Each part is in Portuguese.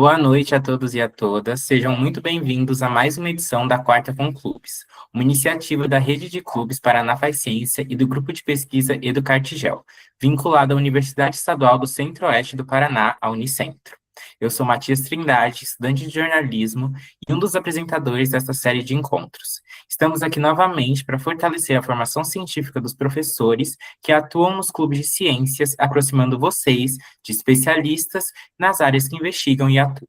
Boa noite a todos e a todas. Sejam muito bem-vindos a mais uma edição da Quarta com Clubes, uma iniciativa da Rede de Clubes Paraná Faz Ciência e do Grupo de Pesquisa Educartigel, vinculado à Universidade Estadual do Centro-Oeste do Paraná, a Unicentro. Eu sou Matias Trindade, estudante de jornalismo e um dos apresentadores desta série de encontros. Estamos aqui novamente para fortalecer a formação científica dos professores que atuam nos clubes de ciências, aproximando vocês de especialistas nas áreas que investigam e atuam.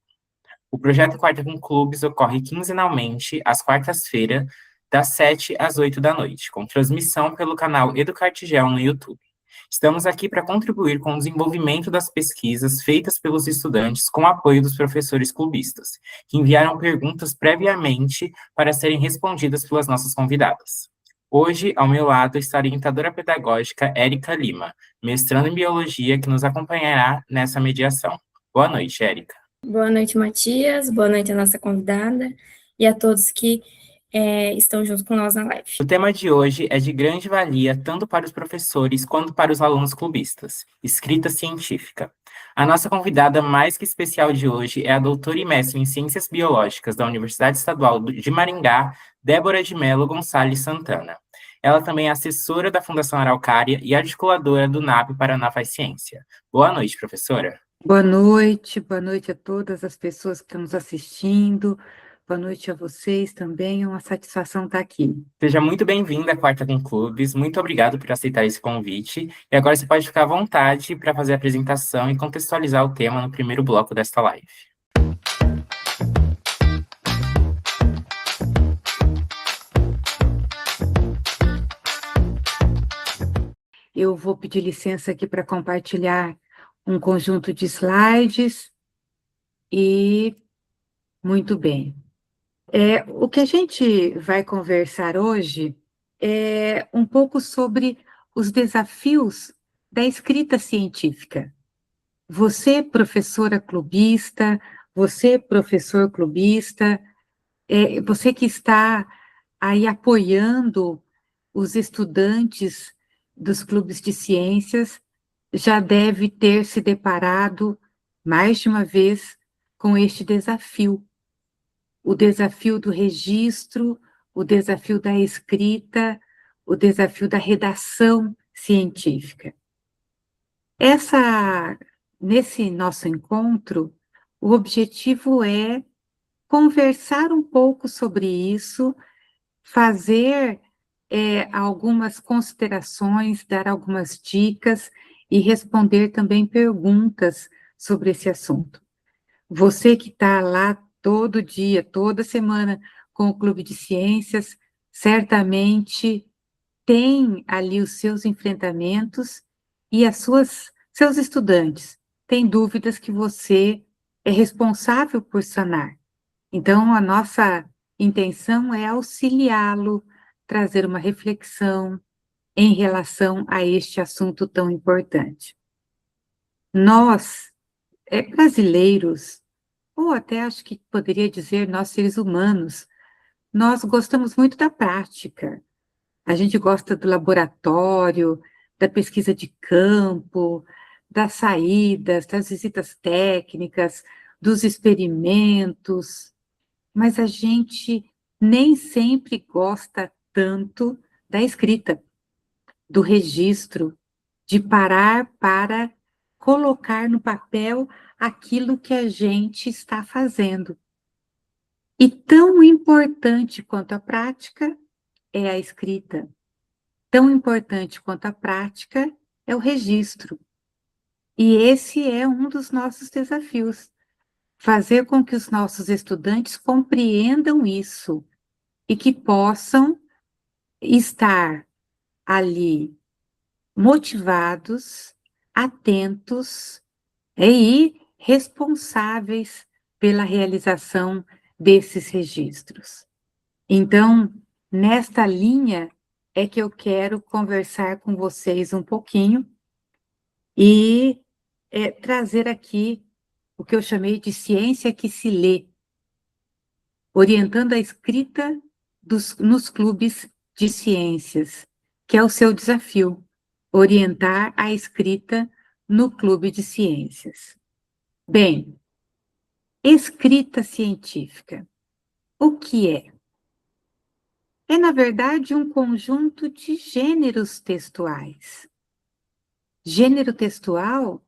O projeto Quarta com Clubes ocorre quinzenalmente, às quartas-feiras, das 7 às 8 da noite, com transmissão pelo canal Educartigel no YouTube. Estamos aqui para contribuir com o desenvolvimento das pesquisas feitas pelos estudantes com apoio dos professores clubistas, que enviaram perguntas previamente para serem respondidas pelas nossas convidadas. Hoje, ao meu lado, está a orientadora pedagógica Érica Lima, mestrando em Biologia, que nos acompanhará nessa mediação. Boa noite, Érica. Boa noite, Matias. Boa noite à nossa convidada e a todos que estão junto com nós na live. O tema de hoje é de grande valia tanto para os professores quanto para os alunos clubistas, escrita científica. A nossa convidada mais que especial de hoje é a doutora e mestre em Ciências Biológicas da Universidade Estadual de Maringá, Débora de Mello Gonçalves Santana. Ela também é assessora da Fundação Araucária e articuladora do NAP Paraná Faz Ciência. Boa noite, professora. Boa noite a todas as pessoas que estão nos assistindo, boa noite a vocês também, é uma satisfação estar aqui. Seja muito bem-vinda à Quarta com Clubes, muito obrigado por aceitar esse convite, e agora você pode ficar à vontade para fazer a apresentação e contextualizar o tema no primeiro bloco desta live. Eu vou pedir licença aqui para compartilhar um conjunto de slides e muito bem. O que a gente vai conversar hoje é um pouco sobre os desafios da escrita científica. Você, professora clubista, você, professor clubista, você que está aí apoiando os estudantes dos clubes de ciências, já deve ter se deparado mais de uma vez com este desafio. O desafio do registro, o desafio da escrita, o desafio da redação científica. Nesse nosso encontro, o objetivo é conversar um pouco sobre isso, fazer algumas considerações, dar algumas dicas e responder também perguntas sobre esse assunto. Você que está lá todo dia, toda semana com o Clube de Ciências, certamente tem ali os seus enfrentamentos e seus estudantes têm dúvidas que você é responsável por sanar. Então, a nossa intenção é auxiliá-lo, trazer uma reflexão em relação a este assunto tão importante. Nós, brasileiros, ou até acho que poderia dizer nós seres humanos, nós gostamos muito da prática. A gente gosta do laboratório, da pesquisa de campo, das saídas, das visitas técnicas, dos experimentos, mas a gente nem sempre gosta tanto da escrita, do registro, de parar para colocar no papel aquilo que a gente está fazendo. E tão importante quanto a prática é a escrita. Tão importante quanto a prática é o registro. E esse é um dos nossos desafios. Fazer com que os nossos estudantes compreendam isso e que possam estar ali motivados, atentos e responsáveis pela realização desses registros. Então, nesta linha é que eu quero conversar com vocês um pouquinho e trazer aqui o que eu chamei de ciência que se lê, orientando a escrita nos clubes de ciências, que é o seu desafio, orientar a escrita no clube de ciências. Bem, Escrita científica. O que é? É, na verdade, um conjunto de gêneros textuais. Gênero textual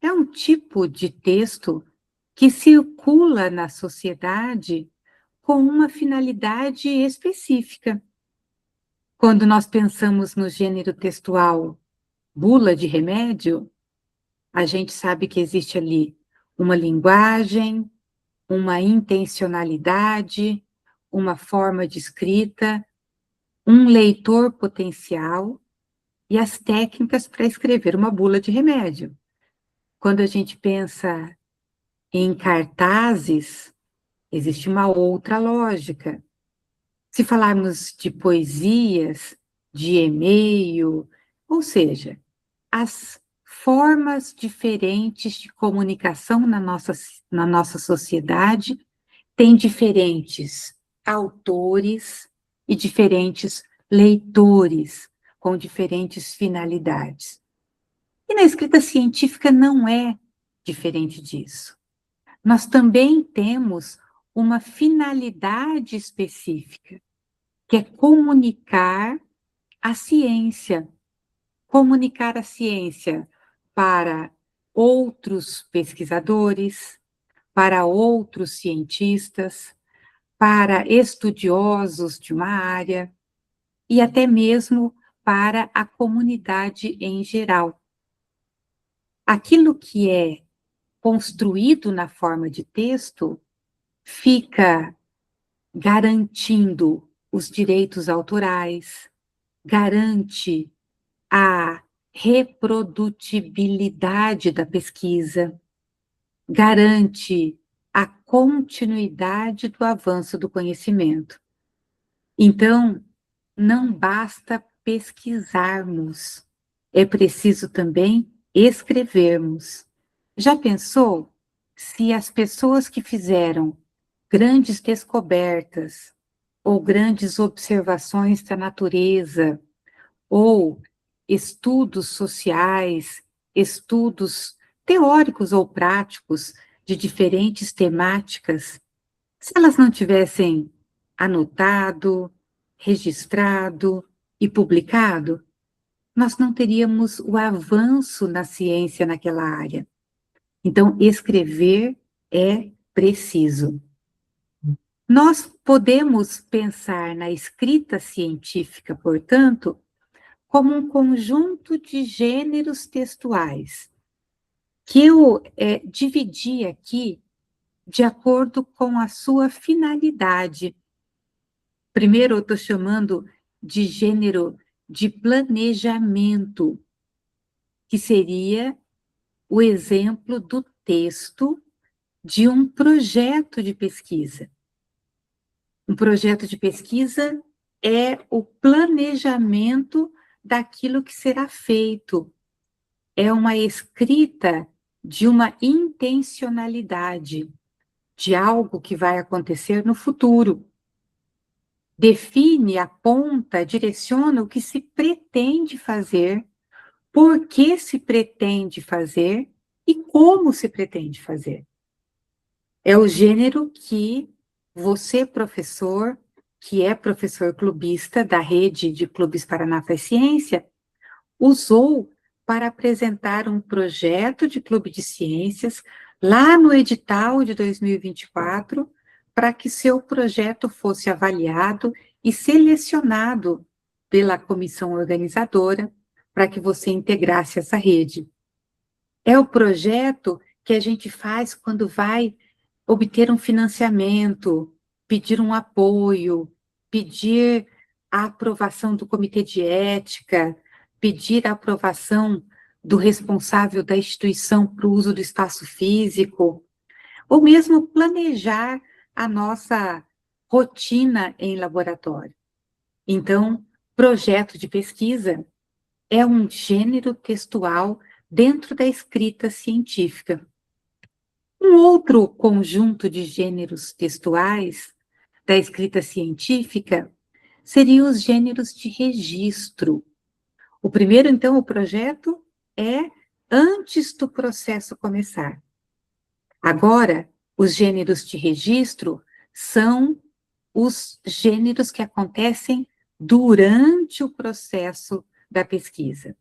é um tipo de texto que circula na sociedade com uma finalidade específica. Quando nós pensamos no gênero textual bula de remédio, a gente sabe que existe ali uma linguagem, uma intencionalidade, uma forma de escrita, um leitor potencial e as técnicas para escrever uma bula de remédio. Quando a gente pensa em cartazes, existe uma outra lógica. Se falarmos de poesias, de e-mail, ou seja, as formas diferentes de comunicação na nossa sociedade têm diferentes autores e diferentes leitores, com diferentes finalidades. E na escrita científica não é diferente disso. Nós também temos uma finalidade específica, que é comunicar a ciência para outros pesquisadores, para outros cientistas, para estudiosos de uma área e até mesmo para a comunidade em geral. Aquilo que é construído na forma de texto fica garantindo os direitos autorais, garante a reprodutibilidade da pesquisa, garante a continuidade do avanço do conhecimento. Então, não basta pesquisarmos, é preciso também escrevermos. Já pensou se as pessoas que fizeram grandes descobertas ou grandes observações da natureza ou estudos sociais, estudos teóricos ou práticos de diferentes temáticas, se elas não tivessem anotado, registrado e publicado, nós não teríamos o avanço na ciência naquela área. Então, escrever é preciso. Nós podemos pensar na escrita científica, portanto, como um conjunto de gêneros textuais, que eu dividi aqui de acordo com a sua finalidade. Primeiro, eu estou chamando de gênero de planejamento, que seria o exemplo do texto de um projeto de pesquisa. Um projeto de pesquisa é o planejamento daquilo que será feito. É uma escrita de uma intencionalidade, de algo que vai acontecer no futuro. Define, aponta, direciona o que se pretende fazer, por que se pretende fazer e como se pretende fazer. É o gênero que você, professor, que é professor clubista da rede de Clubes Paraná Faz Ciência, usou para apresentar um projeto de clube de ciências lá no edital de 2024, para que seu projeto fosse avaliado e selecionado pela comissão organizadora para que você integrasse essa rede. É o projeto que a gente faz quando vai obter um financiamento, pedir um apoio, pedir a aprovação do comitê de ética, pedir a aprovação do responsável da instituição para o uso do espaço físico, ou mesmo planejar a nossa rotina em laboratório. Então, projeto de pesquisa é um gênero textual dentro da escrita científica. Um outro conjunto de gêneros textuais da escrita científica seriam os gêneros de registro. O primeiro, então, o projeto é antes do processo começar. Agora, Os gêneros de registro são os gêneros que acontecem durante o processo da pesquisa,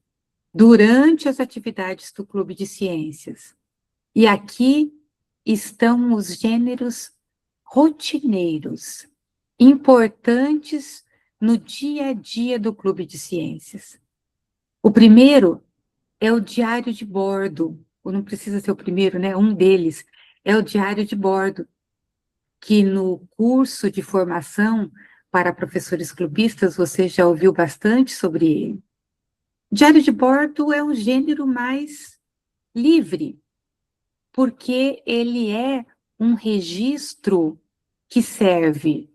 durante as atividades do Clube de Ciências. E aqui estão os gêneros rotineiros, importantes no dia a dia do Clube de Ciências. O primeiro é o diário de bordo, ou não precisa ser o primeiro, né? Um deles é o diário de bordo, que no curso de formação para professores clubistas você já ouviu bastante sobre ele. Diário de bordo é um gênero mais livre, porque ele é um registro que serve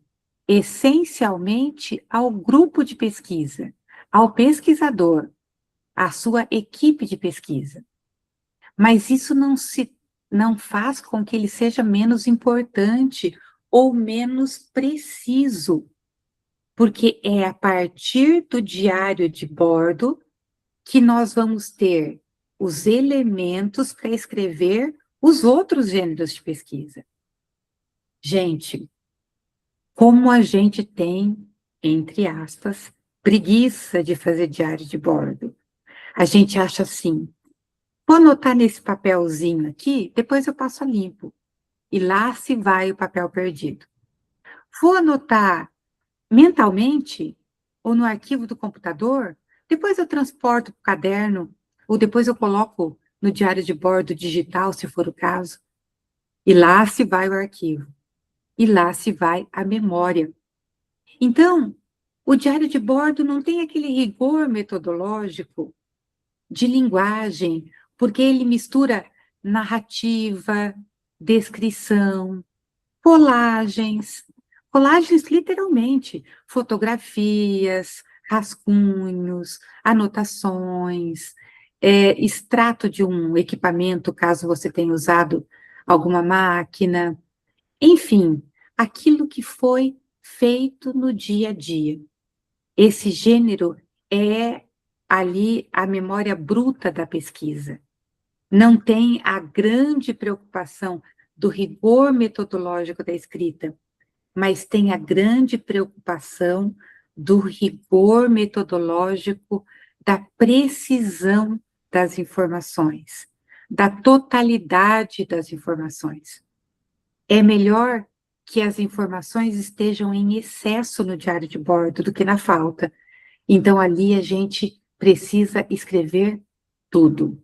essencialmente ao grupo de pesquisa, ao pesquisador, à sua equipe de pesquisa. Mas isso não faz com que ele seja menos importante ou menos preciso, porque é a partir do diário de bordo que nós vamos ter os elementos para escrever os outros gêneros de pesquisa. Gente, como a gente tem, entre aspas, preguiça de fazer diário de bordo. A gente acha assim, vou anotar nesse papelzinho aqui, depois eu passo a limpo. E lá se vai o papel perdido. Vou anotar mentalmente, ou no arquivo do computador, depois eu transporto para o caderno, ou depois eu coloco no diário de bordo digital, se for o caso. E lá se vai o arquivo. E lá se vai a memória. Então, o diário de bordo não tem aquele rigor metodológico de linguagem, porque ele mistura narrativa, descrição, colagens literalmente, fotografias, rascunhos, anotações, extrato de um equipamento, caso você tenha usado alguma máquina, enfim, aquilo que foi feito no dia a dia. Esse gênero é ali a memória bruta da pesquisa. Não tem a grande preocupação do rigor metodológico da escrita, mas tem a grande preocupação do rigor metodológico da precisão das informações, da totalidade das informações. É melhor que as informações estejam em excesso no diário de bordo do que na falta. Então, ali a gente precisa escrever tudo.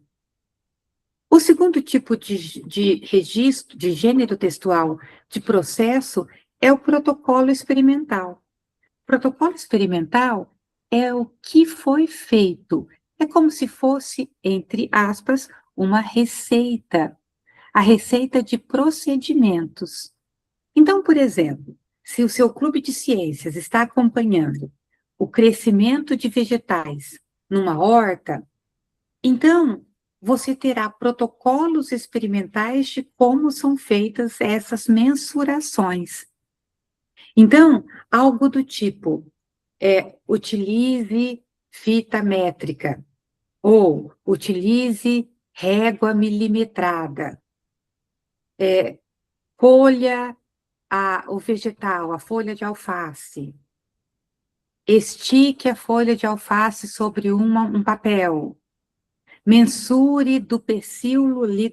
O segundo tipo de registro, de gênero textual de processo, é o protocolo experimental. O protocolo experimental é o que foi feito. É como se fosse, entre aspas, uma receita. A receita de procedimentos. Então, por exemplo, se o seu clube de ciências está acompanhando o crescimento de vegetais numa horta, então você terá protocolos experimentais de como são feitas essas mensurações. Então, algo do tipo, utilize fita métrica, ou utilize régua milimetrada, colha o vegetal, a folha de alface, estique a folha de alface sobre um papel, mensure do pecíolo ali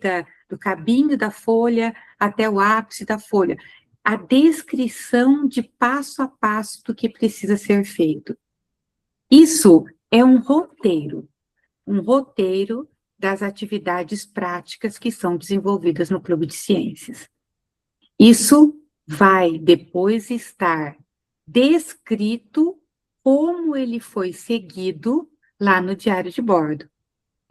do cabinho da folha até o ápice da folha. A descrição de passo a passo do que precisa ser feito. Isso é um roteiro das atividades práticas que são desenvolvidas no Clube de Ciências. Isso vai depois estar descrito como ele foi seguido lá no diário de bordo.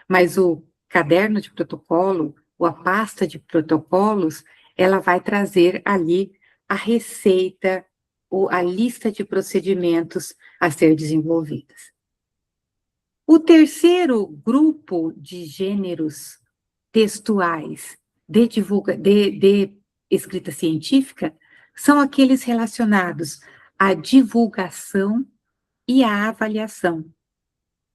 Mas o caderno de protocolo, ou a pasta de protocolos, ela vai trazer ali a receita ou a lista de procedimentos a ser desenvolvidas. O terceiro grupo de gêneros textuais de escrita científica são aqueles relacionados à divulgação e à avaliação.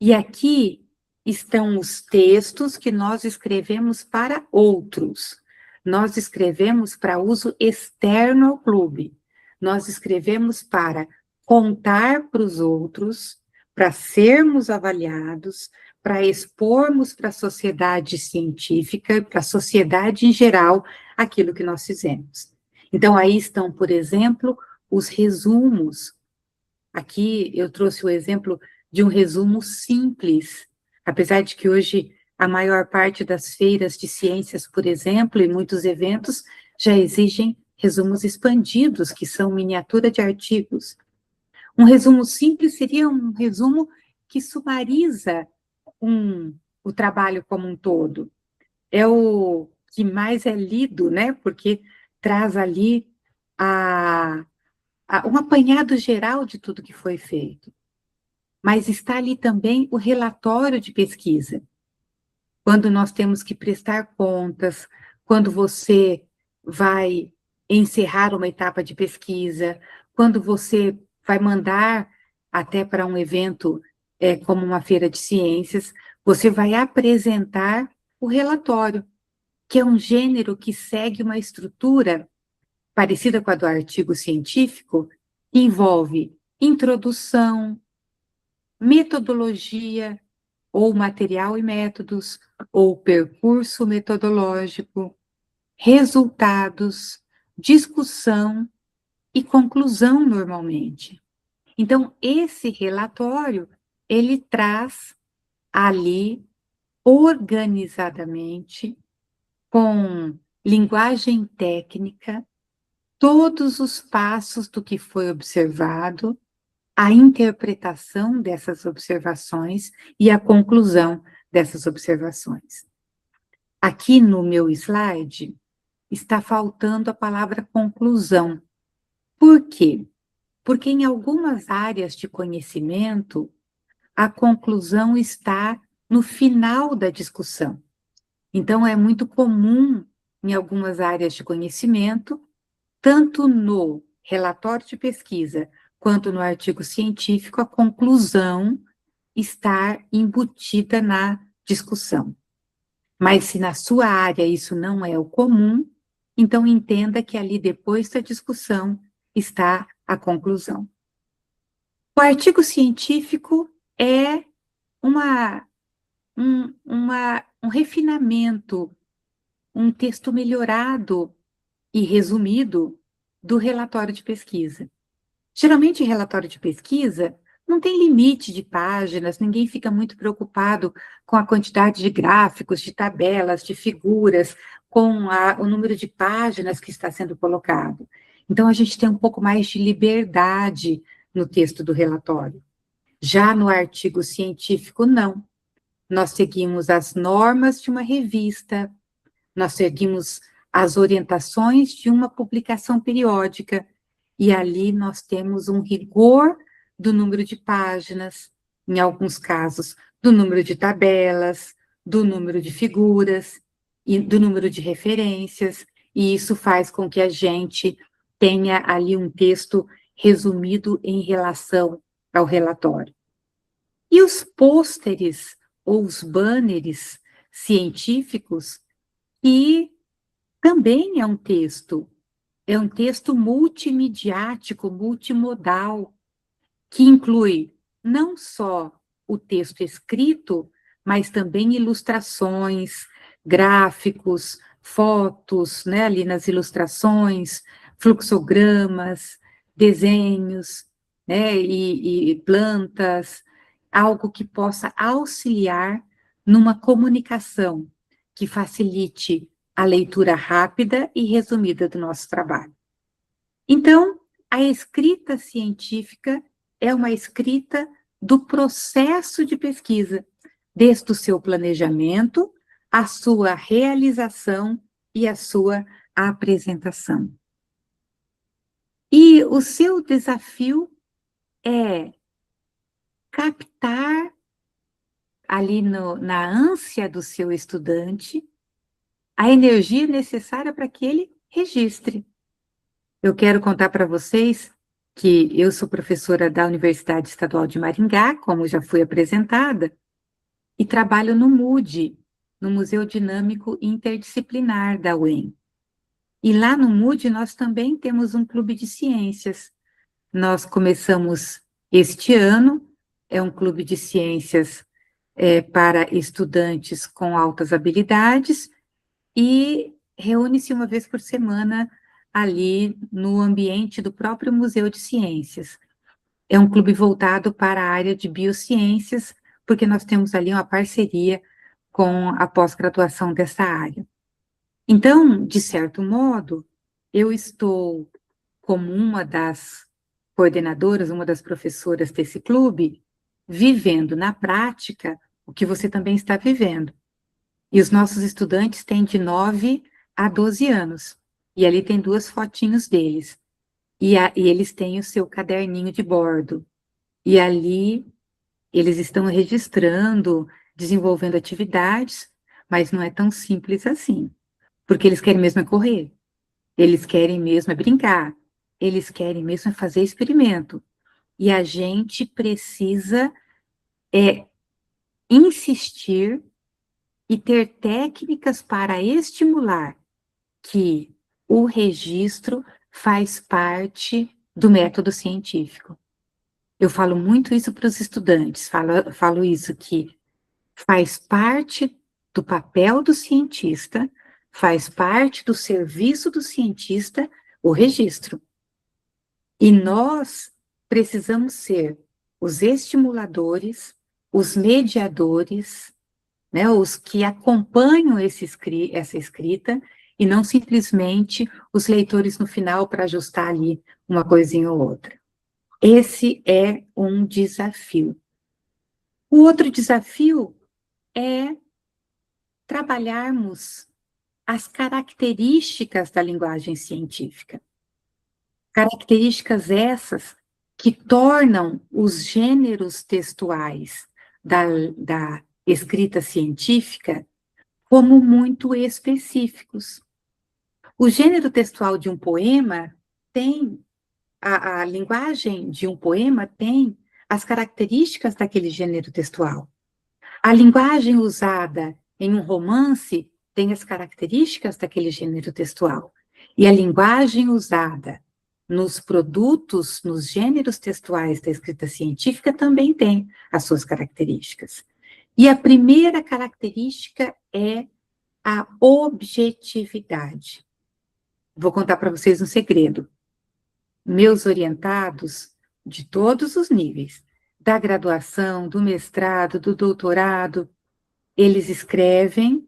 E aqui estão os textos que nós escrevemos para outros, nós escrevemos para uso externo ao clube. Nós escrevemos para contar para os outros, para sermos avaliados, para expormos para a sociedade científica, para a sociedade em geral, aquilo que nós fizemos. Então, aí estão, por exemplo, os resumos. Aqui eu trouxe o exemplo de um resumo simples, apesar de que hoje a maior parte das feiras de ciências, por exemplo, e muitos eventos já exigem resumos expandidos, que são miniatura de artigos. Um resumo simples seria um resumo que sumariza o trabalho como um todo. É o que mais é lido, né? Porque traz ali um apanhado geral de tudo que foi feito. Mas está ali também o relatório de pesquisa. Quando nós temos que prestar contas, quando você vai encerrar uma etapa de pesquisa, quando você vai mandar até para um evento como uma feira de ciências, você vai apresentar o relatório, que é um gênero que segue uma estrutura parecida com a do artigo científico, que envolve introdução, metodologia, ou material e métodos, ou percurso metodológico, resultados, discussão e conclusão, normalmente. Então, esse relatório, ele traz ali, organizadamente, com linguagem técnica, todos os passos do que foi observado, a interpretação dessas observações e a conclusão dessas observações. Aqui no meu slide está faltando a palavra conclusão. Por quê? Porque em algumas áreas de conhecimento, a conclusão está no final da discussão. Então, é muito comum, em algumas áreas de conhecimento, tanto no relatório de pesquisa, quanto no artigo científico, a conclusão estar embutida na discussão. Mas se na sua área isso não é o comum, então entenda que ali depois da discussão está a conclusão. O artigo científico é um refinamento, um texto melhorado e resumido do relatório de pesquisa. Geralmente, relatório de pesquisa não tem limite de páginas, ninguém fica muito preocupado com a quantidade de gráficos, de tabelas, de figuras, com o número de páginas que está sendo colocado. Então, a gente tem um pouco mais de liberdade no texto do relatório. Já no artigo científico, não. Nós seguimos as normas de uma revista, nós seguimos as orientações de uma publicação periódica, e ali nós temos um rigor do número de páginas, em alguns casos, do número de tabelas, do número de figuras, e do número de referências, e isso faz com que a gente tenha ali um texto resumido em relação ao relatório. E os pôsteres, ou os banners científicos, que também é um texto multimediático, multimodal, que inclui não só o texto escrito, mas também ilustrações, gráficos, fotos, né, ali nas ilustrações, fluxogramas, desenhos, né, e plantas, algo que possa auxiliar numa comunicação que facilite a leitura rápida e resumida do nosso trabalho. Então, a escrita científica é uma escrita do processo de pesquisa, desde o seu planejamento, a sua realização e a sua apresentação. E o seu desafio é captar ali na ânsia do seu estudante a energia necessária para que ele registre. Eu quero contar para vocês que eu sou professora da Universidade Estadual de Maringá, como já fui apresentada, e trabalho no MUD, no Museu Dinâmico Interdisciplinar da UEM. E lá no MUD nós também temos um clube de ciências. Nós começamos este ano, é um clube de ciências para estudantes com altas habilidades e reúne-se uma vez por semana ali no ambiente do próprio Museu de Ciências. É um clube voltado para a área de biociências, porque nós temos ali uma parceria com a pós-graduação dessa área. Então, de certo modo, eu estou como uma das coordenadoras, uma das professoras desse clube, vivendo na prática o que você também está vivendo. E os nossos estudantes têm de 9 a 12 anos. E ali tem 2 fotinhos deles. E eles têm o seu caderninho de bordo. E ali eles estão registrando, desenvolvendo atividades, mas não é tão simples assim. Porque eles querem mesmo é correr. Eles querem mesmo é brincar. Eles querem mesmo é fazer experimento. E a gente precisa insistir e ter técnicas para estimular que o registro faz parte do método científico. Eu falo muito isso para os estudantes, falo isso que faz parte do papel do cientista, faz parte do serviço do cientista o registro. E nós precisamos ser os estimuladores, os mediadores, né, os que acompanham essa escrita, e não simplesmente os leitores no final para ajustar ali uma coisinha ou outra. Esse é um desafio. O outro desafio é trabalharmos as características da linguagem científica. Características essas que tornam os gêneros textuais da escrita científica como muito específicos. O gênero textual de um poema tem, a linguagem de um poema tem as características daquele gênero textual. A linguagem usada em um romance tem as características daquele gênero textual. E a linguagem usada nos produtos, nos gêneros textuais da escrita científica também tem as suas características. E a primeira característica é a objetividade. Vou contar para vocês um segredo. Meus orientados, de todos os níveis, da graduação, do mestrado, do doutorado, eles escrevem,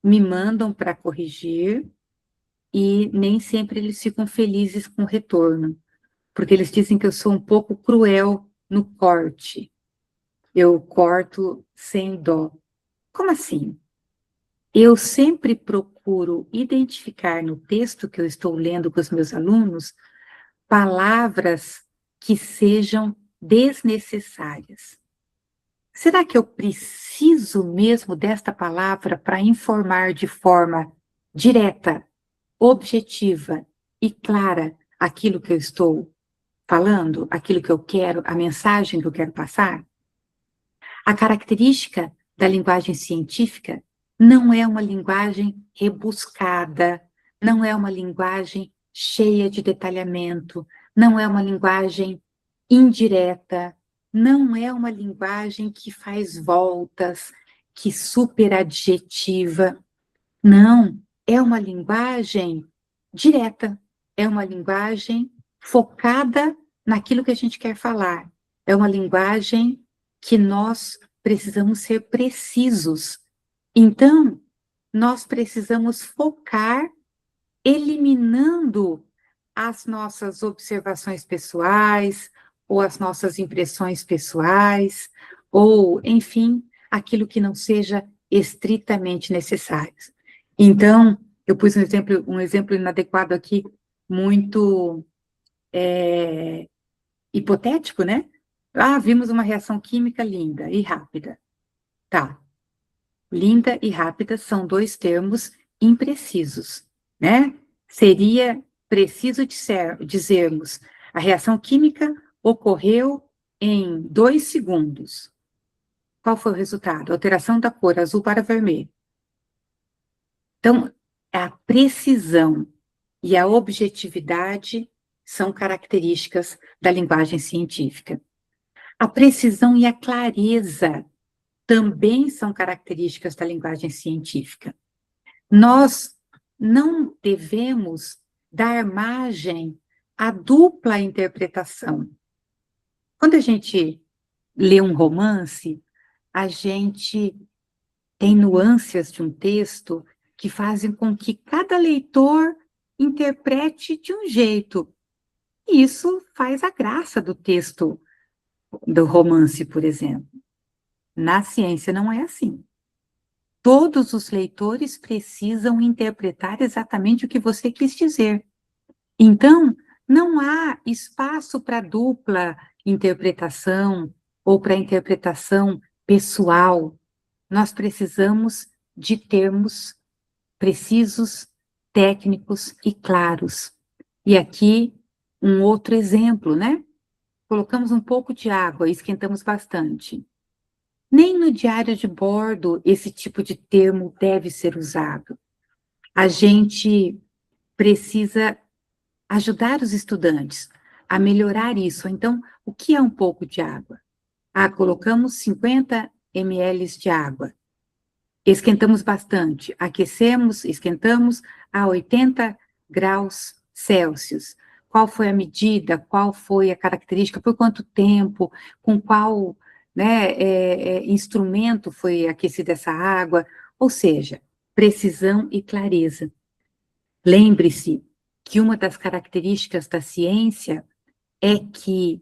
me mandam para corrigir, e nem sempre eles ficam felizes com o retorno, porque eles dizem que eu sou um pouco cruel no corte. Eu corto sem dó. Como assim? Eu sempre procuro identificar no texto que eu estou lendo com os meus alunos palavras que sejam desnecessárias. Será que eu preciso mesmo desta palavra para informar de forma direta, objetiva e clara aquilo que eu estou falando, aquilo que eu quero, a mensagem que eu quero passar? A característica da linguagem científica não é uma linguagem rebuscada, não é uma linguagem cheia de detalhamento, não é uma linguagem indireta, não é uma linguagem que faz voltas, que superadjetiva. Não, é uma linguagem direta, é uma linguagem focada naquilo que a gente quer falar, é uma linguagem que nós precisamos ser precisos. Então, nós precisamos focar, eliminando as nossas observações pessoais, ou as nossas impressões pessoais, ou, enfim, aquilo que não seja estritamente necessário. Então, eu pus um exemplo inadequado aqui, muito hipotético, né? Ah, vimos uma reação química linda e rápida. Tá. Linda e rápida são 2 termos imprecisos, né? Seria preciso dizermos, a reação química ocorreu em 2 segundos. Qual foi o resultado? Alteração da cor azul para vermelho. Então, a precisão e a objetividade são características da linguagem científica. A precisão e a clareza também são características da linguagem científica. Nós não devemos dar margem à dupla interpretação. Quando a gente lê um romance, a gente tem nuances de um texto que fazem com que cada leitor interprete de um jeito. E isso faz a graça do texto do romance, por exemplo. Na ciência não é assim. Todos os leitores precisam interpretar exatamente o que você quis dizer. Então, não há espaço para dupla interpretação ou para interpretação pessoal. Nós precisamos de termos precisos, técnicos e claros. E aqui, um outro exemplo, né? Colocamos um pouco de água e esquentamos bastante. Nem no diário de bordo esse tipo de termo deve ser usado. A gente precisa ajudar os estudantes a melhorar isso. Então, o que é um pouco de água? Colocamos 50 ml de água. Esquentamos bastante. Aquecemos, esquentamos a 80 graus Celsius. Qual foi a medida? Qual foi a característica? Por quanto tempo? Com qual, né, instrumento foi aquecida essa água? Ou seja, precisão e clareza. Lembre-se que uma das características da ciência é que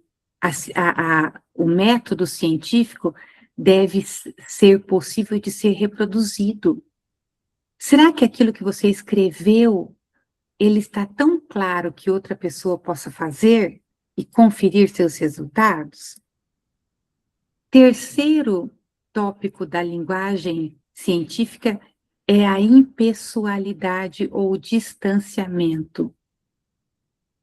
o método científico deve ser possível de ser reproduzido. Será que aquilo que você escreveu, ele está tão claro que outra pessoa possa fazer e conferir seus resultados? Terceiro tópico da linguagem científica é a impessoalidade ou distanciamento.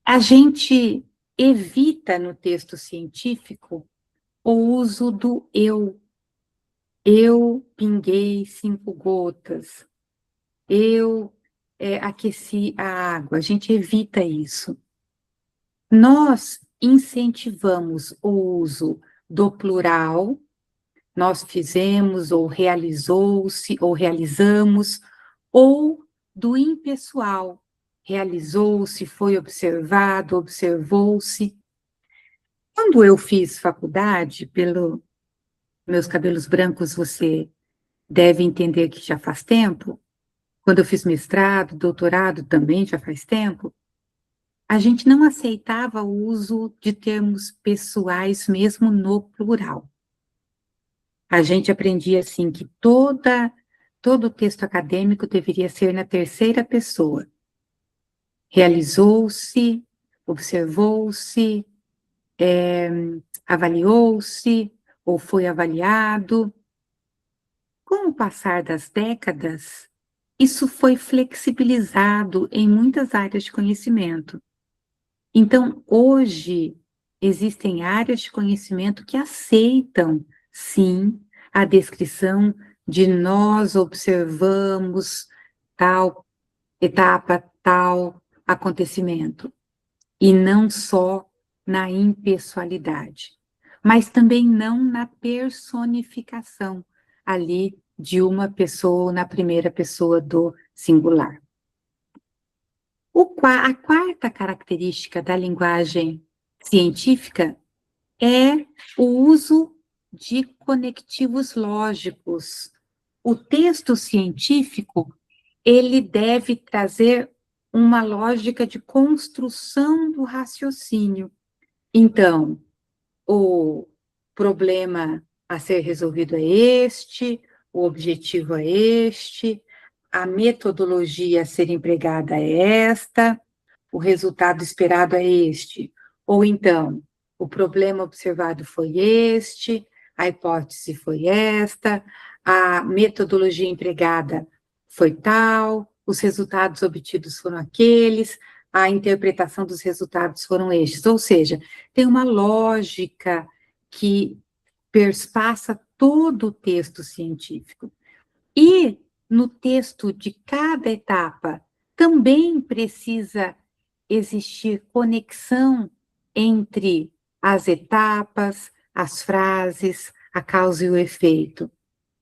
A gente evita no texto científico o uso do eu. Eu pinguei 5 gotas. Eu aqueci a água. A gente evita isso. Nós incentivamos o uso do plural. Nós fizemos, ou realizou-se, ou realizamos, ou do impessoal. Realizou-se, foi observado, observou-se. Quando eu fiz faculdade, pelos meus cabelos brancos, você deve entender que já faz tempo. Quando eu fiz mestrado, doutorado, também já faz tempo. A gente não aceitava o uso de termos pessoais, mesmo no plural. A gente aprendia, assim, que todo texto acadêmico deveria ser na terceira pessoa. Realizou-se, observou-se, avaliou-se, ou foi avaliado. Com o passar das décadas, isso foi flexibilizado em muitas áreas de conhecimento. Então, hoje, existem áreas de conhecimento que aceitam, sim, a descrição de nós observamos tal etapa, tal acontecimento, e não só na impessoalidade, mas também não na personificação ali de uma pessoa, na primeira pessoa do singular. A quarta característica da linguagem científica é o uso de conectivos lógicos. O texto científico, ele deve trazer uma lógica de construção do raciocínio. Então, o problema a ser resolvido é este, o objetivo é este, a metodologia a ser empregada é esta, o resultado esperado é este. Ou então, o problema observado foi este, a hipótese foi esta, a metodologia empregada foi tal, os resultados obtidos foram aqueles, a interpretação dos resultados foram estes. Ou seja, tem uma lógica que perspassa todo o texto científico. E no texto de cada etapa também precisa existir conexão entre as etapas, as frases, a causa e o efeito.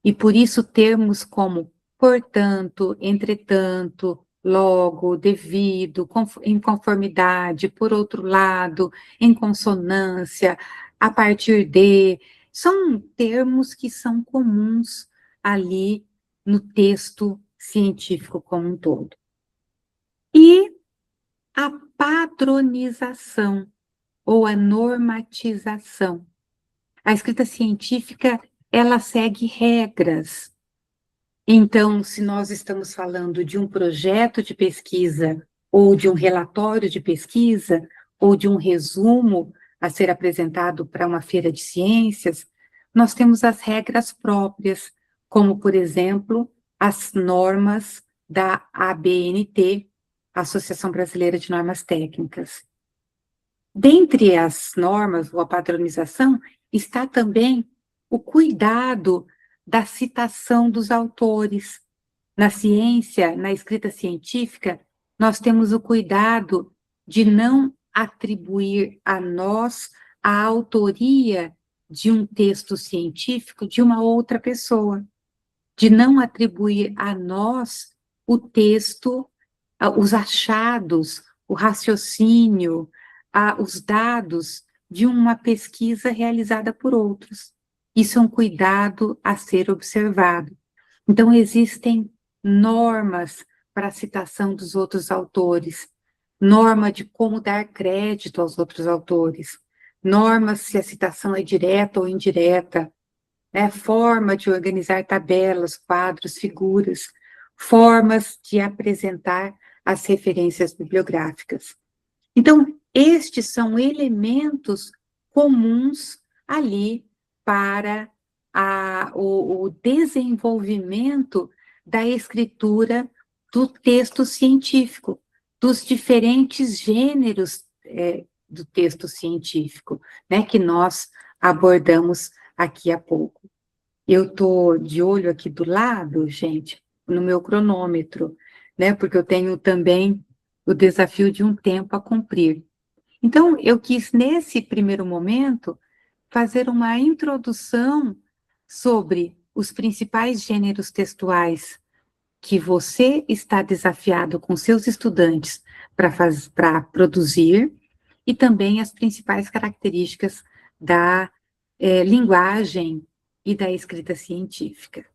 E por isso termos como portanto, entretanto, logo, devido, em conformidade, por outro lado, em consonância, a partir de, são termos que são comuns ali no texto científico como um todo. E a padronização ou a normatização. A escrita científica, ela segue regras. Então, se nós estamos falando de um projeto de pesquisa, ou de um relatório de pesquisa, ou de um resumo a ser apresentado para uma feira de ciências, nós temos as regras próprias, como, por exemplo, as normas da ABNT, Associação Brasileira de Normas Técnicas. Dentre as normas, ou a padronização, está também o cuidado da citação dos autores. Na ciência, na escrita científica, nós temos o cuidado de não atribuir a nós a autoria de um texto científico de uma outra pessoa, de não atribuir a nós o texto, os achados, o raciocínio, os dados de uma pesquisa realizada por outros. Isso é um cuidado a ser observado. Então, existem normas para a citação dos outros autores, norma de como dar crédito aos outros autores, normas se a citação é direta ou indireta, né? Forma de organizar tabelas, quadros, figuras, formas de apresentar as referências bibliográficas. Então, estes são elementos comuns ali para o desenvolvimento da escritura do texto científico, dos diferentes gêneros do texto científico, né, que nós abordamos aqui há pouco. Eu estou de olho aqui do lado, gente, no meu cronômetro, né, porque eu tenho também o desafio de um tempo a cumprir. Então, eu quis, nesse primeiro momento, fazer uma introdução sobre os principais gêneros textuais que você está desafiado com seus estudantes para produzir, e também as principais características da linguagem e da escrita científica.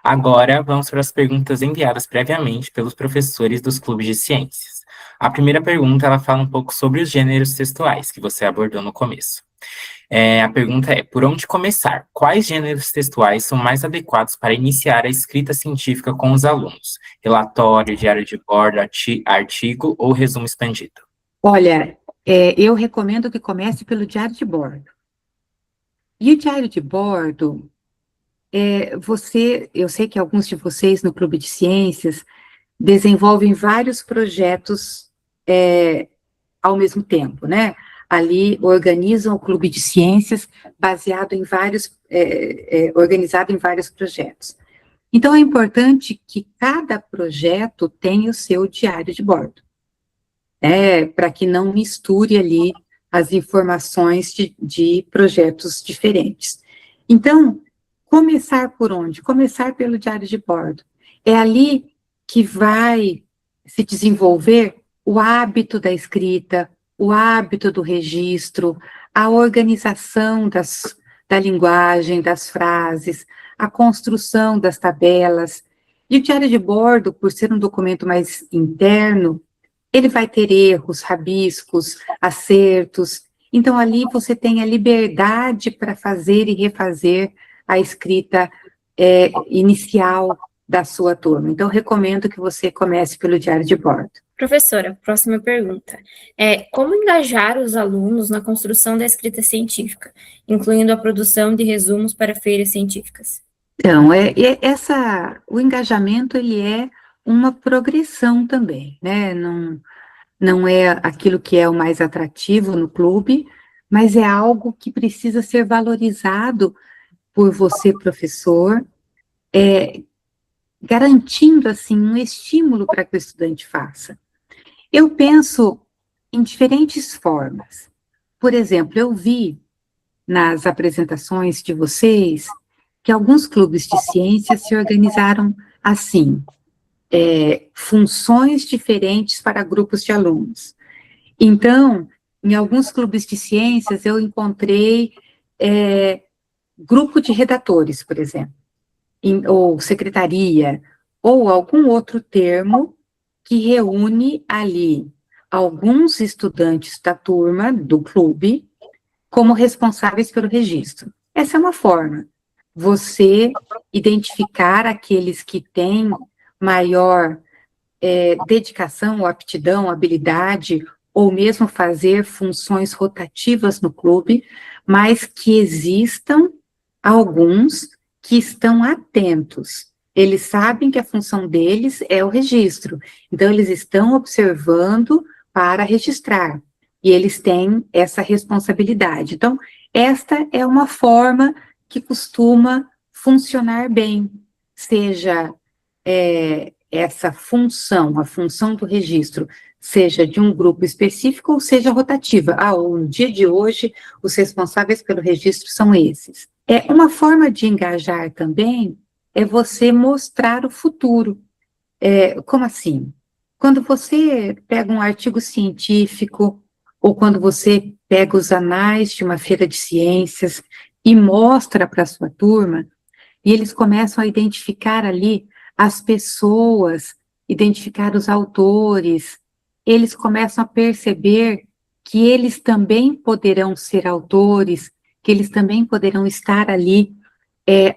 Agora, vamos para as perguntas enviadas previamente pelos professores dos clubes de ciências. A primeira pergunta, ela fala um pouco sobre os gêneros textuais, que você abordou no começo. A pergunta é, por onde começar? Quais gêneros textuais são mais adequados para iniciar a escrita científica com os alunos? Relatório, diário de bordo, artigo ou resumo expandido? Olha, eu recomendo que comece pelo diário de bordo. E o diário de bordo... eu sei que alguns de vocês no Clube de Ciências desenvolvem vários projetos ao mesmo tempo, né? Ali organizam o Clube de Ciências baseado em vários, organizado em vários projetos. Então, é importante que cada projeto tenha o seu diário de bordo, para que não misture ali as informações de projetos diferentes. Então, começar por onde? Começar pelo diário de bordo. É ali que vai se desenvolver o hábito da escrita, o hábito do registro, a organização da linguagem, das frases, a construção das tabelas. E o diário de bordo, por ser um documento mais interno, ele vai ter erros, rabiscos, acertos. Então, ali você tem a liberdade para fazer e refazer a escrita inicial da sua turma. Então, recomendo que você comece pelo diário de bordo. Professora, próxima pergunta. Como engajar os alunos na construção da escrita científica, incluindo a produção de resumos para feiras científicas? Então, o engajamento, ele é uma progressão também, né? Não é aquilo que é o mais atrativo no clube, mas é algo que precisa ser valorizado por você, professor, garantindo, assim, um estímulo para que o estudante faça. Eu penso em diferentes formas. Por exemplo, eu vi nas apresentações de vocês que alguns clubes de ciências se organizaram assim, funções diferentes para grupos de alunos. Então, em alguns clubes de ciências, eu encontrei grupo de redatores, por exemplo, ou secretaria, ou algum outro termo que reúne ali alguns estudantes da turma, do clube, como responsáveis pelo registro. Essa é uma forma. Você identificar aqueles que têm maior dedicação, ou aptidão, habilidade, ou mesmo fazer funções rotativas no clube, mas que existam alguns que estão atentos. Eles sabem que a função deles é o registro, então eles estão observando para registrar, e eles têm essa responsabilidade. Então, esta é uma forma que costuma funcionar bem, seja essa função, a função do registro, seja de um grupo específico ou seja rotativa. No dia de hoje, os responsáveis pelo registro são esses. Uma forma de engajar também é você mostrar o futuro. Como assim? Quando você pega um artigo científico, ou quando você pega os anais de uma feira de ciências e mostra para a sua turma, e eles começam a identificar ali as pessoas, identificar os autores, eles começam a perceber que eles também poderão ser autores, que eles também poderão estar ali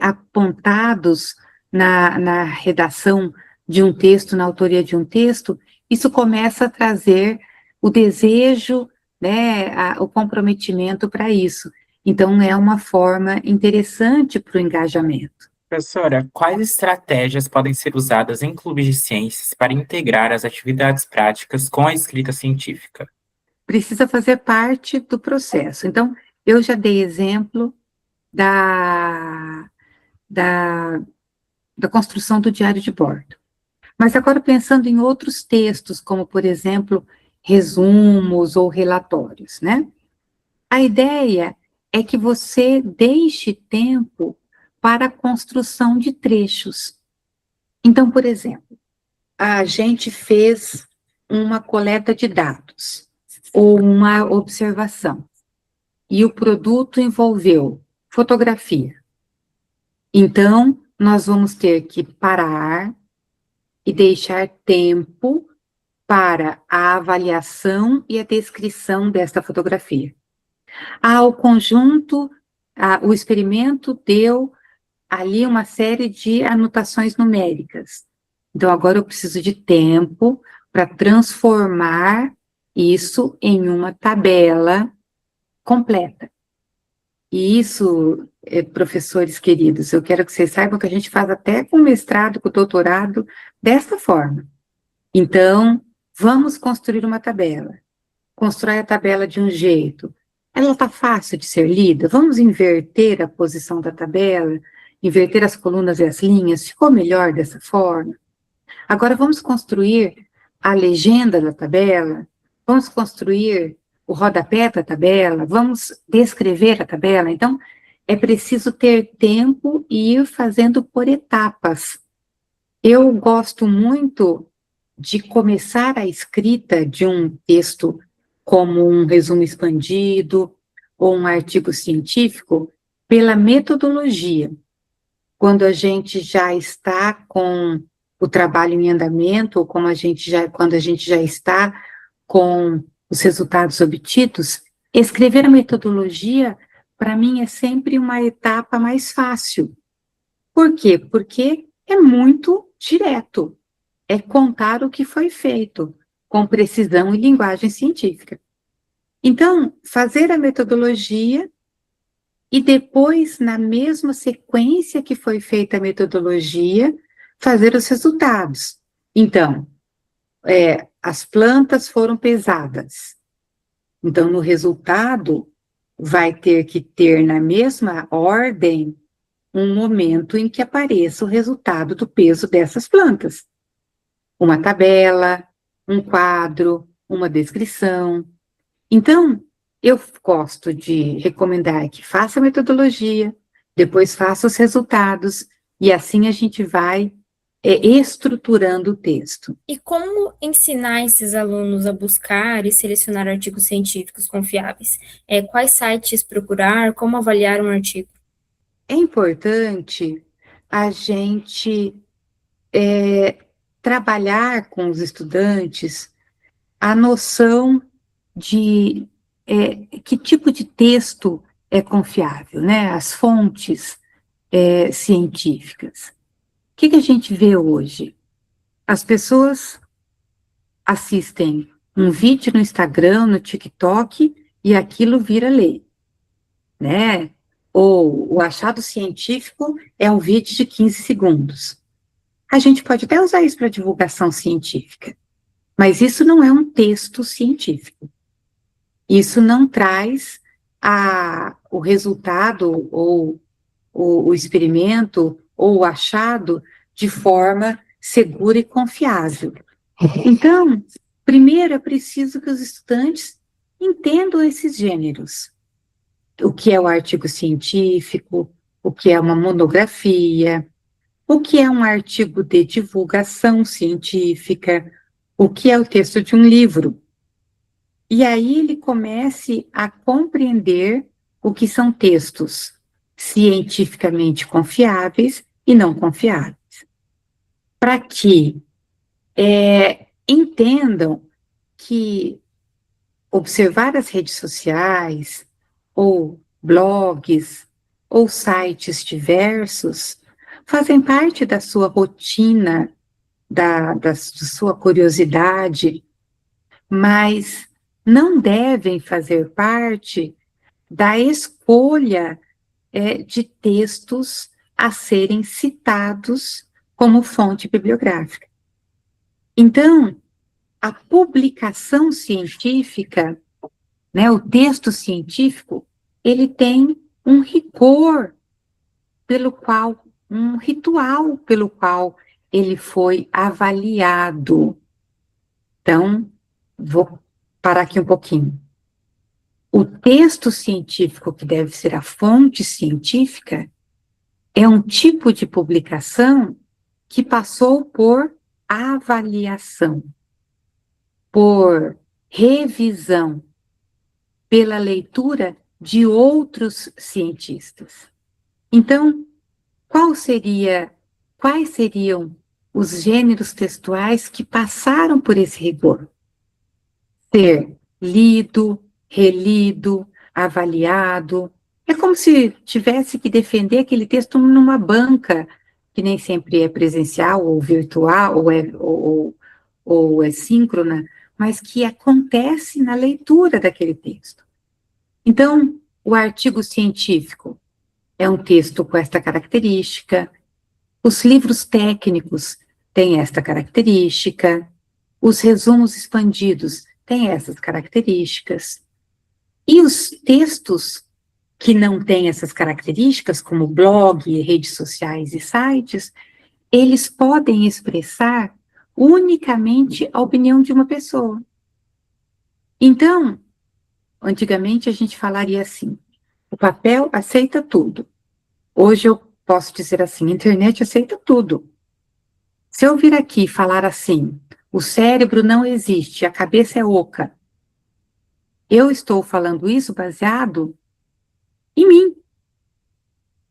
apontados na redação de um texto, na autoria de um texto. Isso começa a trazer o desejo, né, o comprometimento para isso. Então, é uma forma interessante para o engajamento. Professora, quais estratégias podem ser usadas em clubes de ciências para integrar as atividades práticas com a escrita científica? Precisa fazer parte do processo. Então, eu já dei exemplo da construção do diário de bordo. Mas agora pensando em outros textos, como, por exemplo, resumos ou relatórios, né? A ideia é que você deixe tempo para a construção de trechos. Então, por exemplo, a gente fez uma coleta de dados ou uma observação, e o produto envolveu fotografia. Então, nós vamos ter que parar e deixar tempo para a avaliação e a descrição desta fotografia. O conjunto, o experimento deu ali uma série de anotações numéricas. Então, agora eu preciso de tempo para transformar isso em uma tabela completa. E isso, professores queridos, eu quero que vocês saibam que a gente faz até com mestrado, com doutorado, dessa forma. Então, vamos construir uma tabela. Constrói a tabela de um jeito. Ela está fácil de ser lida? Vamos inverter a posição da tabela, inverter as colunas e as linhas, ficou melhor dessa forma? Agora vamos construir a legenda da tabela, vamos construir o rodapé da tabela, vamos descrever a tabela. Então, é preciso ter tempo e ir fazendo por etapas. Eu gosto muito de começar a escrita de um texto como um resumo expandido ou um artigo científico pela metodologia. Quando a gente já está com o trabalho em andamento, ou quando a gente já está com os resultados obtidos, escrever a metodologia, para mim, é sempre uma etapa mais fácil. Por quê? Porque é muito direto. É contar o que foi feito, com precisão e linguagem científica. Então, fazer a metodologia e depois, na mesma sequência que foi feita a metodologia, fazer os resultados. Então, as plantas foram pesadas. Então, no resultado, vai ter que ter na mesma ordem um momento em que apareça o resultado do peso dessas plantas. Uma tabela, um quadro, uma descrição. Então, eu gosto de recomendar que faça a metodologia, depois faça os resultados, e assim a gente vai estruturando o texto. E como ensinar esses alunos a buscar e selecionar artigos científicos confiáveis? Quais sites procurar? Como avaliar um artigo? É importante a gente trabalhar com os estudantes a noção de que tipo de texto é confiável, né? As fontes científicas. O que a gente vê hoje? As pessoas assistem um vídeo no Instagram, no TikTok, e aquilo vira lei, né? Ou o achado científico é um vídeo de 15 segundos. A gente pode até usar isso para divulgação científica, mas isso não é um texto científico. Isso não traz o resultado, ou o experimento, ou o achado de forma segura e confiável. Então, primeiro é preciso que os estudantes entendam esses gêneros. O que é o artigo científico, o que é uma monografia, o que é um artigo de divulgação científica, o que é o texto de um livro. E aí ele comece a compreender o que são textos cientificamente confiáveis e não confiáveis. Para que entendam que observar as redes sociais, ou blogs, ou sites diversos, fazem parte da sua rotina, da sua curiosidade, mas não devem fazer parte da escolha de textos a serem citados como fonte bibliográfica. Então, a publicação científica, né, o texto científico, ele tem um rigor um ritual pelo qual ele foi avaliado. Então, vou parar aqui um pouquinho. O texto científico, que deve ser a fonte científica, é um tipo de publicação que passou por avaliação, por revisão, pela leitura de outros cientistas. Então, quais seriam os gêneros textuais que passaram por esse rigor? Ser lido, relido, avaliado. É como se tivesse que defender aquele texto numa banca, que nem sempre é presencial ou virtual, ou é síncrona, mas que acontece na leitura daquele texto. Então, o artigo científico é um texto com esta característica, os livros técnicos têm esta característica, os resumos expandidos têm essas características, e os textos que não têm essas características, como blog, redes sociais e sites, eles podem expressar unicamente a opinião de uma pessoa. Então, antigamente a gente falaria assim, o papel aceita tudo. Hoje eu posso dizer assim, a internet aceita tudo. Se eu vir aqui falar assim, o cérebro não existe, a cabeça é oca, eu estou falando isso baseado em mim.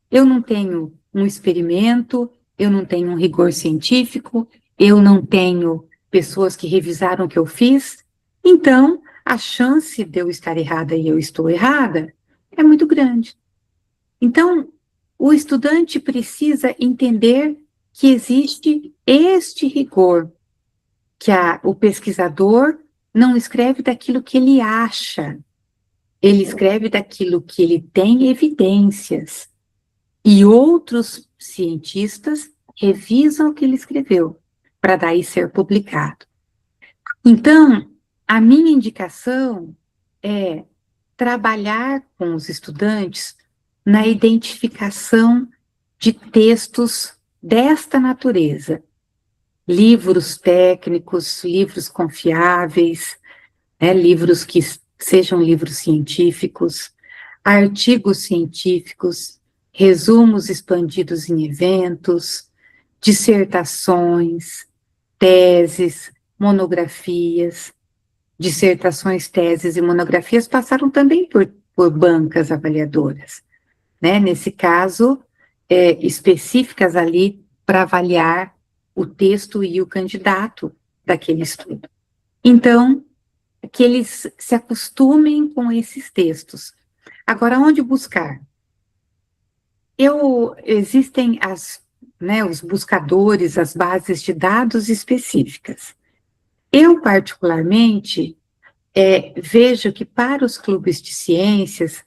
Eu não tenho um experimento, eu não tenho um rigor científico, eu não tenho pessoas que revisaram o que eu fiz, então a chance de eu estar errada e eu estou errada é muito grande. Então, o estudante precisa entender que existe este rigor, que o pesquisador não escreve daquilo que ele acha, ele escreve daquilo que ele tem evidências, e outros cientistas revisam o que ele escreveu, para daí ser publicado. Então, a minha indicação é trabalhar com os estudantes na identificação de textos desta natureza, livros técnicos, livros confiáveis, né, livros que sejam livros científicos, artigos científicos, resumos expandidos em eventos, dissertações, teses, monografias. Dissertações, teses e monografias passaram também por bancas avaliadoras, né? Nesse caso, específicas ali para avaliar o texto e o candidato daquele estudo. Então, que eles se acostumem com esses textos. Agora, onde buscar? Existem os buscadores, as bases de dados específicas. Eu, particularmente, vejo que para os clubes de ciências,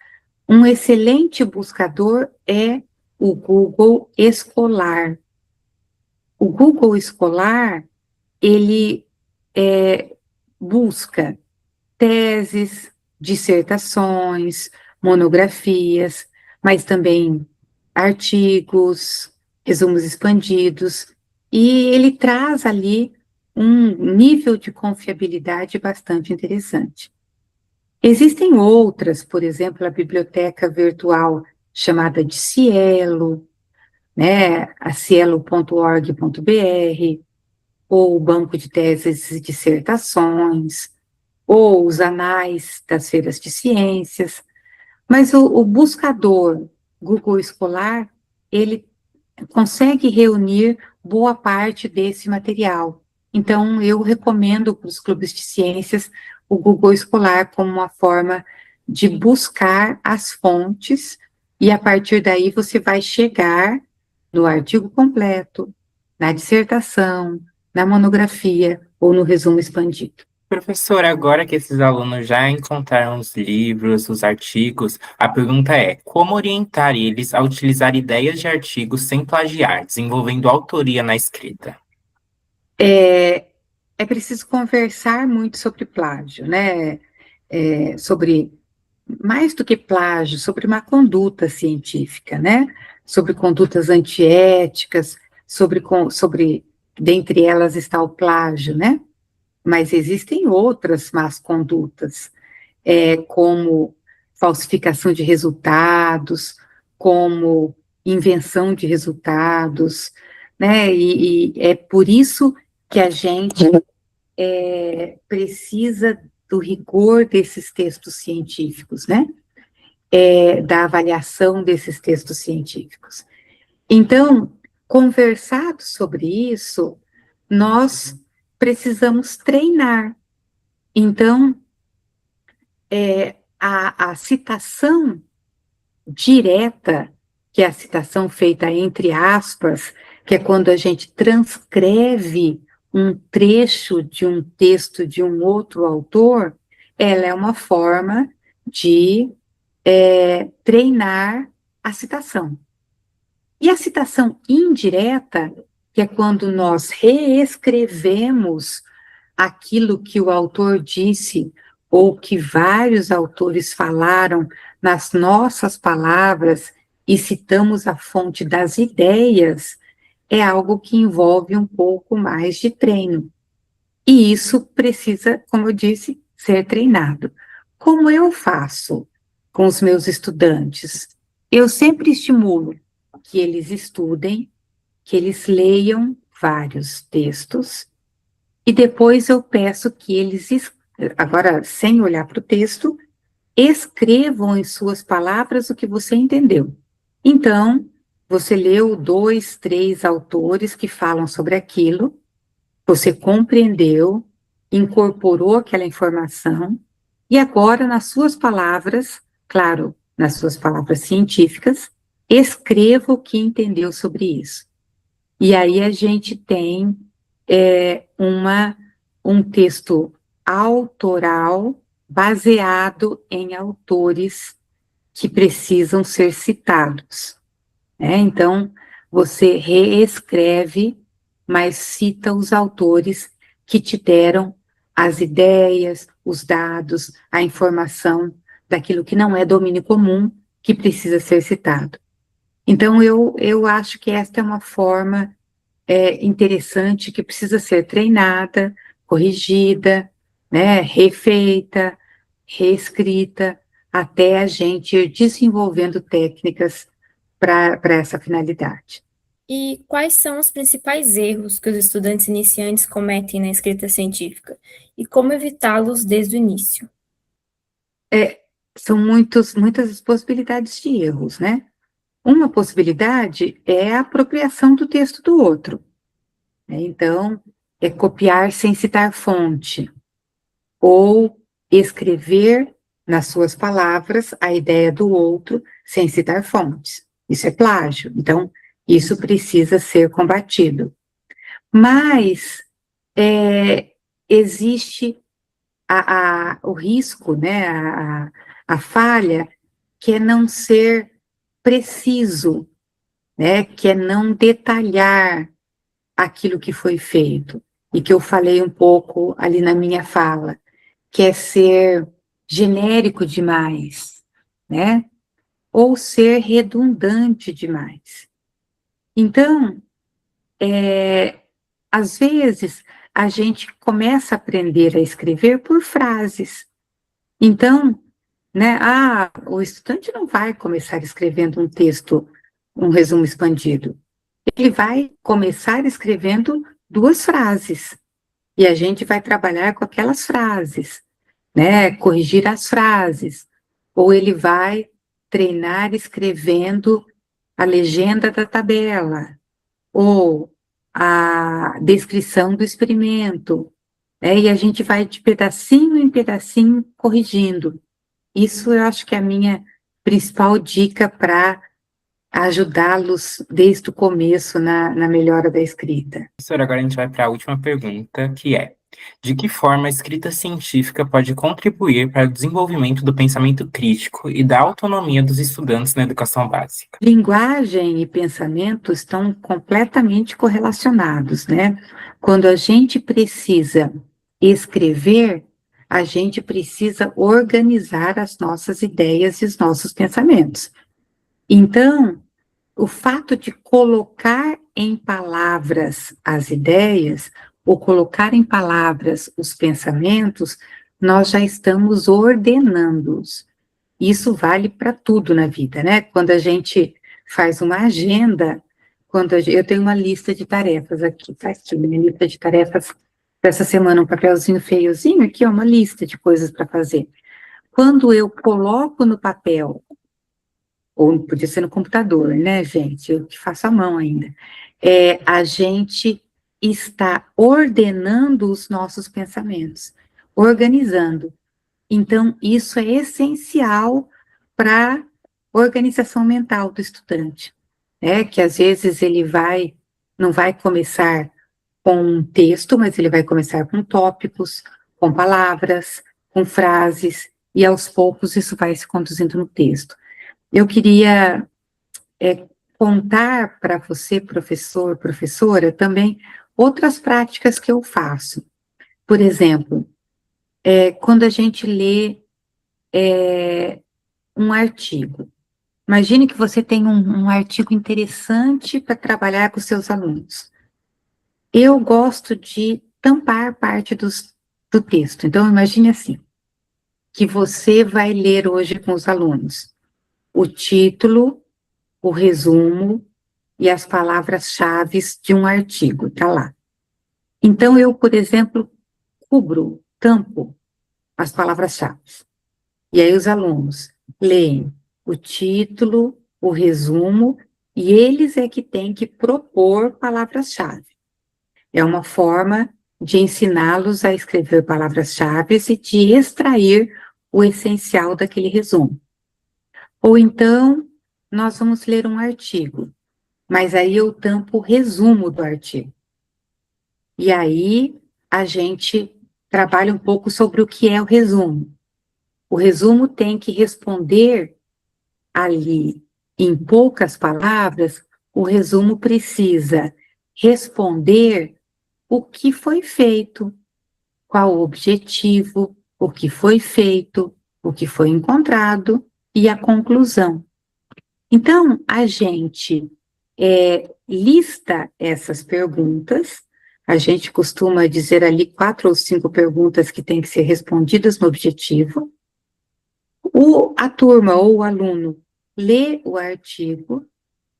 um excelente buscador é o Google Escolar. O Google Escolar, ele busca teses, dissertações, monografias, mas também artigos, resumos expandidos, e ele traz ali um nível de confiabilidade bastante interessante. Existem outras, por exemplo, a biblioteca virtual chamada de Cielo, né, a cielo.org.br, ou o banco de teses e dissertações, ou os anais das feiras de ciências, mas o buscador Google Escolar, ele consegue reunir boa parte desse material. Então, eu recomendo para os clubes de ciências o Google Escolar como uma forma de buscar as fontes, e a partir daí você vai chegar no artigo completo, na dissertação, na monografia ou no resumo expandido. Professora, agora que esses alunos já encontraram os livros, os artigos, a pergunta é: como orientar eles a utilizar ideias de artigos sem plagiar, desenvolvendo autoria na escrita? É preciso conversar muito sobre plágio, né? Sobre, mais do que plágio, sobre uma conduta científica, né? Sobre condutas antiéticas, dentre elas está o plágio, né? Mas existem outras más condutas, como falsificação de resultados, como invenção de resultados, né? E é por isso que a gente precisa do rigor desses textos científicos, né? Da avaliação desses textos científicos. Então, conversado sobre isso, nós precisamos treinar. Então, a citação direta, que é a citação feita entre aspas, que é quando a gente transcreve um trecho de um texto de um outro autor, ela é uma forma de treinar a citação. E a citação indireta, que é quando nós reescrevemos aquilo que o autor disse, ou que vários autores falaram nas nossas palavras, e citamos a fonte das ideias, é algo que envolve um pouco mais de treino. E isso precisa, como eu disse, ser treinado. Como eu faço com os meus estudantes? Eu sempre estimulo que eles estudem, que eles leiam vários textos, e depois eu peço que eles, agora sem olhar para o texto, escrevam em suas palavras o que você entendeu. Então, você leu 2, 3 autores que falam sobre aquilo, você compreendeu, incorporou aquela informação, e agora, nas suas palavras, claro, nas suas palavras científicas, escreva o que entendeu sobre isso. E aí a gente tem um texto autoral baseado em autores que precisam ser citados, né? Então, você reescreve, mas cita os autores que te deram as ideias, os dados, a informação daquilo que não é domínio comum, que precisa ser citado. Então, eu acho que esta é uma forma interessante que precisa ser treinada, corrigida, né, refeita, reescrita, até a gente ir desenvolvendo técnicas para essa finalidade. E quais são os principais erros que os estudantes iniciantes cometem na escrita científica? E como evitá-los desde o início? São muitas possibilidades de erros, né? Uma possibilidade é a apropriação do texto do outro, né? Então, é copiar sem citar fonte, ou escrever nas suas palavras a ideia do outro sem citar fontes. Isso é plágio. Então, isso precisa ser combatido. Mas existe o risco, né, a falha, que é não ser preciso, né, que é não detalhar aquilo que foi feito, e que eu falei um pouco ali na minha fala, que é ser genérico demais, né, ou ser redundante demais. Então, às vezes, a gente começa a aprender a escrever por frases. Então, né, o estudante não vai começar escrevendo um texto, um resumo expandido. Ele vai começar escrevendo 2 frases, e a gente vai trabalhar com aquelas frases, né, corrigir as frases, ou ele vai treinar escrevendo a legenda da tabela, ou a descrição do experimento, né, e a gente vai de pedacinho em pedacinho corrigindo. Isso eu acho que é a minha principal dica para ajudá-los desde o começo na melhora da escrita. Professora, agora a gente vai para a última pergunta, que é: de que forma a escrita científica pode contribuir para o desenvolvimento do pensamento crítico e da autonomia dos estudantes na educação básica? Linguagem e pensamento estão completamente correlacionados, né? Quando a gente precisa escrever, a gente precisa organizar as nossas ideias e os nossos pensamentos. Então, o fato de colocar em palavras as ideias, ou colocar em palavras os pensamentos, nós já estamos ordenando-os. Isso vale para tudo na vida, né? Quando a gente faz uma agenda, eu tenho uma lista de tarefas aqui, tá aqui, minha lista de tarefas dessa semana, um papelzinho feiozinho, aqui é uma lista de coisas para fazer. Quando eu coloco no papel, ou podia ser no computador, né, gente? Eu que faço à mão ainda. A gente está ordenando os nossos pensamentos, organizando. Então, isso é essencial para a organização mental do estudante, né? Que às vezes ele não vai começar com um texto, mas ele vai começar com tópicos, com palavras, com frases, e aos poucos isso vai se conduzindo no texto. Eu queria contar para você, professor, professora, também outras práticas que eu faço. Por exemplo, quando a gente lê um artigo. Imagine que você tem um artigo interessante para trabalhar com seus alunos. Eu gosto de tampar parte do texto. Então, imagine assim, que você vai ler hoje com os alunos o título, o resumo e as palavras-chave de um artigo, tá lá. Então, eu, por exemplo, tampo as palavras-chave. E aí os alunos leem o título, o resumo, e eles é que têm que propor palavras-chave. É uma forma de ensiná-los a escrever palavras-chave e de extrair o essencial daquele resumo. Ou então, nós vamos ler um artigo, mas aí eu tampo o resumo do artigo. E aí, a gente trabalha um pouco sobre o que é o resumo. O resumo tem que responder ali, em poucas palavras, o resumo precisa responder o que foi feito, qual o objetivo, o que foi feito, o que foi encontrado e a conclusão. Então, a gente lista essas perguntas, a gente costuma dizer ali 4 ou 5 perguntas que têm que ser respondidas no objetivo. A turma ou o aluno lê o artigo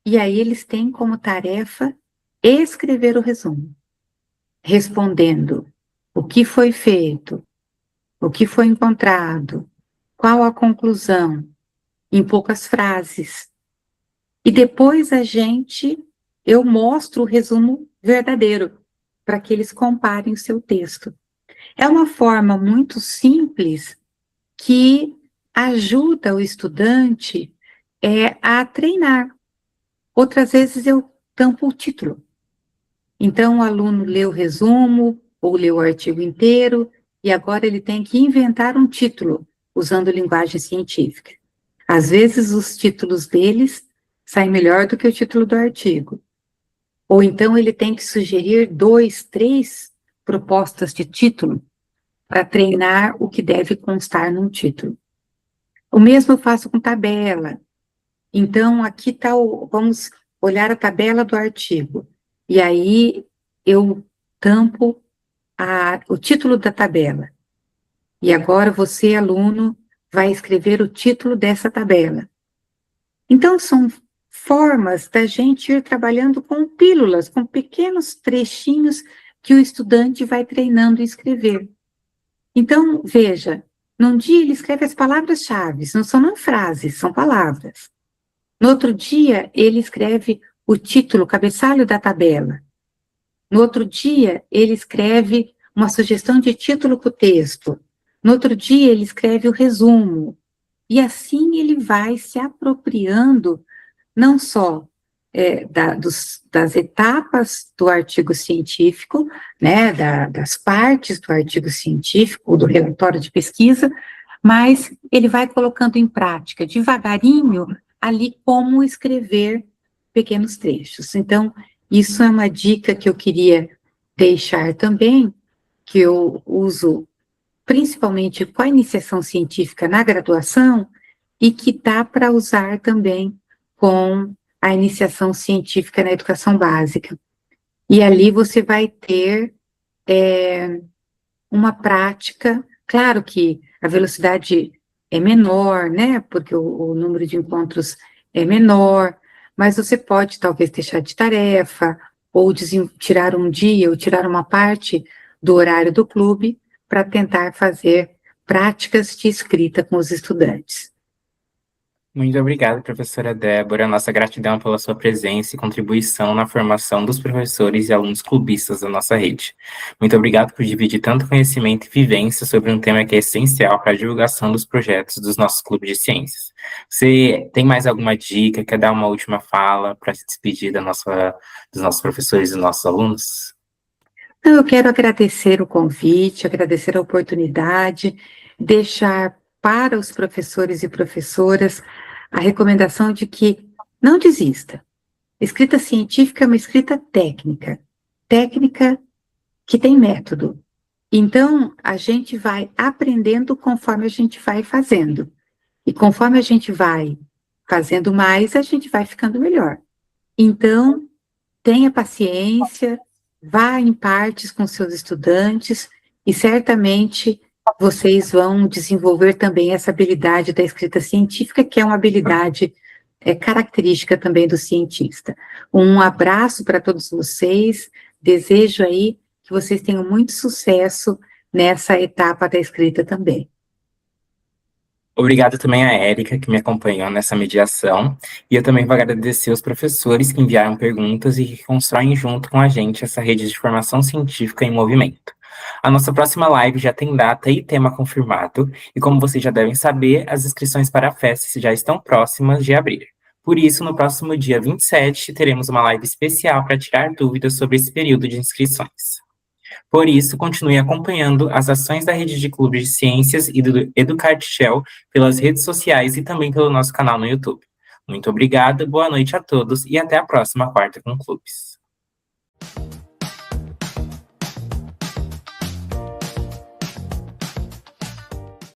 e aí eles têm como tarefa escrever o resumo, respondendo o que foi feito, o que foi encontrado, qual a conclusão, em poucas frases. E depois eu mostro o resumo verdadeiro, para que eles comparem o seu texto. É uma forma muito simples que ajuda o estudante a treinar. Outras vezes eu tampo o título. Então, o aluno lê o resumo, ou lê o artigo inteiro, e agora ele tem que inventar um título, usando linguagem científica. Às vezes, os títulos deles saem melhor do que o título do artigo. Ou então, ele tem que sugerir 2, 3 propostas de título para treinar o que deve constar num título. O mesmo eu faço com tabela. Então, aqui está vamos olhar a tabela do artigo. E aí, eu tampo o título da tabela. E agora, você, aluno, vai escrever o título dessa tabela. Então, são formas da gente ir trabalhando com pílulas, com pequenos trechinhos que o estudante vai treinando a escrever. Então, veja, num dia ele escreve as palavras-chave, não são frases, são palavras. No outro dia, ele escreve o título, o cabeçalho da tabela. No outro dia, ele escreve uma sugestão de título para o texto. No outro dia, ele escreve o resumo. E assim ele vai se apropriando não só das etapas do artigo científico, né, das partes do artigo científico, do relatório de pesquisa, mas ele vai colocando em prática, devagarinho, ali como escrever pequenos trechos. Então, isso é uma dica que eu queria deixar também, que eu uso principalmente com a iniciação científica na graduação, e que dá para usar também com a iniciação científica na educação básica. E ali você vai ter uma prática, claro que a velocidade é menor, né, porque o número de encontros é menor, mas você pode talvez deixar de tarefa, ou tirar um dia, ou tirar uma parte do horário do clube, para tentar fazer práticas de escrita com os estudantes. Muito obrigado, professora Débora. Nossa gratidão pela sua presença e contribuição na formação dos professores e alunos clubistas da nossa rede. Muito obrigado por dividir tanto conhecimento e vivência sobre um tema que é essencial para a divulgação dos projetos dos nossos clubes de ciências. Você tem mais alguma dica? Quer dar uma última fala para se despedir dos nossos professores e dos nossos alunos? Eu quero agradecer o convite, agradecer a oportunidade, deixar para os professores e professoras a recomendação de que não desista. Escrita científica é uma escrita técnica que tem método. Então, a gente vai aprendendo conforme a gente vai fazendo. E conforme a gente vai fazendo mais, a gente vai ficando melhor. Então, tenha paciência, vá em partes com seus estudantes e certamente vocês vão desenvolver também essa habilidade da escrita científica, que é uma habilidade característica também do cientista. Um abraço para todos vocês, desejo aí que vocês tenham muito sucesso nessa etapa da escrita também. Obrigado também à Érica, que me acompanhou nessa mediação, e eu também vou agradecer os professores que enviaram perguntas e que constroem junto com a gente essa rede de formação científica em movimento. A nossa próxima live já tem data e tema confirmado, e como vocês já devem saber, as inscrições para a festa já estão próximas de abrir. Por isso, no próximo dia 27, teremos uma live especial para tirar dúvidas sobre esse período de inscrições. Por isso, continue acompanhando as ações da Rede de Clubes de Ciências e do EduCartShell pelas redes sociais e também pelo nosso canal no YouTube. Muito obrigada, boa noite a todos e até a próxima Quarta com Clubes.